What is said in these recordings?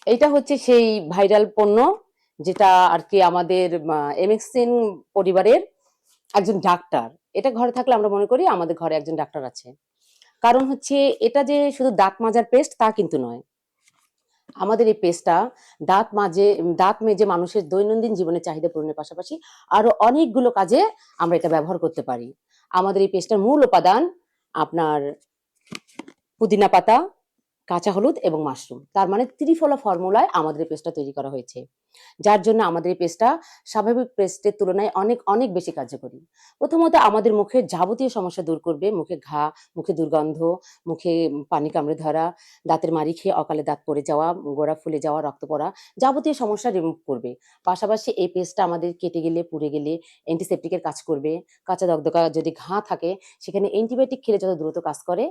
এইটা হচ্ছে সেই ভাইরাল পণ্য যেটা আর কি আমাদের এমএক্সিন পরিবারের একজন ডাক্তার। এটা ঘরে থাকলে আমরা মনে করি আমাদের ঘরে একজন ডাক্তার আছে। কারণ হচ্ছে এটা যে শুধু দাঁত মাজার পেস্ট তা কিন্তু নয়। আমাদের এই পেস্টটা দাঁত মেজে মানুষের দৈনন্দিন জীবনের চাহিদা পূরণের পাশাপাশি আরো অনেকগুলো কাজে আমরা এটা ব্যবহার করতে পারি। আমাদের এই পেস্টটার মূল উপাদান আপনার পুদিনা পাতা, কাঁচা হলুদ এবং মাশরুম। তার মানে ত্রিফলা ফর্মুলায় আমাদের এই পেস্টটা তৈরি করা হয়েছে। যার জন্য আমাদের এই পেস্টটা স্বাভাবিক পেস্টের তুলনায় অনেক অনেক বেশি কার্যকরী। প্রথমত আমাদের মুখের যাবতীয় সমস্যা দূর করবে। মুখে ঘা, মুখে দুর্গন্ধ, মুখে পানি কামড়ে ধরা, দাঁতের মাড়ি খেয়ে অকালে দাঁত পড়ে যাওয়া, গোড়া ফুলে যাওয়া, রক্ত পড়া, যাবতীয় সমস্যা রিমুভ করবে। পাশাপাশি এই পেস্টটা আমাদের কেটে গেলে, পুড়ে গেলে অ্যান্টিসেপ্টিকের কাজ করবে। কাঁচা দগদগা যদি ঘা থাকে সেখানে অ্যান্টিবায়োটিক খেলে যত দ্রুত কাজ করে,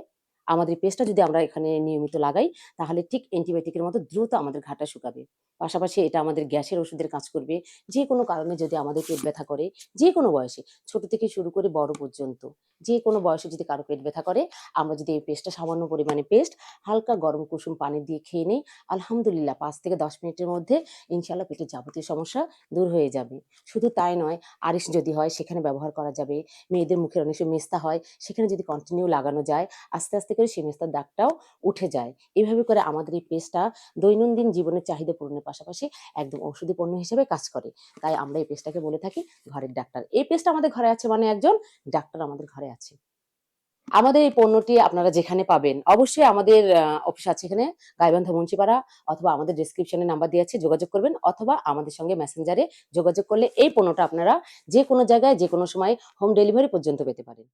আমাদের পেস্টটা যদি আমরা এখানে নিয়মিত লাগাই তাহলে ঠিক অ্যান্টিবায়োটিকের মতো দ্রুত আমাদের ঘাটা শুকাবে। পাশাপাশি এটা আমাদের গ্যাসের ওষুধের কাজ করবে। যে কোনো কারণে যদি আমাদের পেট ব্যথা করে, যে কোনো বয়সে, ছোট থেকে শুরু করে বড় পর্যন্ত, যে কোনো বয়সে যদি কারো পেট ব্যথা করে, আমরা যদি এই পেস্টটা সামান্য পরিমাণে পেস্ট হালকা গরম কুসুম পানি দিয়ে খেয়ে নিই, আলহামদুলিল্লাহ ৫ থেকে ১০ মিনিটের মধ্যে ইনশাআল্লাহ পেটের যাবতীয় সমস্যা দূর হয়ে যাবে। শুধু তাই নয়, আরিশ যদি হয় সেখানে ব্যবহার করা যাবে। মেয়েদের মুখের অনেক সময় মেস্তা হয়, সেখানে যদি কন্টিনিউ লাগানো যায়, আস্তে, আস্তে করে সেই মেস্তার দাগটাও উঠে যায়। এভাবে করে আমাদের এই পেস্টটা দৈনন্দিন জীবনের চাহিদা পূরণের পাশাপাশি একদম ঔষধি পণ্য হিসেবে কাজ করে। তাই আমরা এই পেস্টটাকে বলে থাকি ঘরের ডাক্তার। এই পেস্ট আমাদের ঘরে আছে মানে একজন ডাক্তার আমাদের ঘরে আছে। আমাদের এই পণ্যটি আপনারা যেখানে পাবেন, অবশ্যই আমাদের অফিস আছে এখানে গাইবান্ধা মুন্সিপাড়া, অথবা আমাদের ডেসক্রিপশনে নাম্বার দেয়া আছে, যোগাযোগ করবেন, অথবা আমাদের সঙ্গে মেসেঞ্জারে যোগাযোগ করলে এই পণ্যটা আপনারা যেকোনো জায়গায় যেকোনো সময় হোম ডেলিভারি পর্যন্ত পেতে পারেন।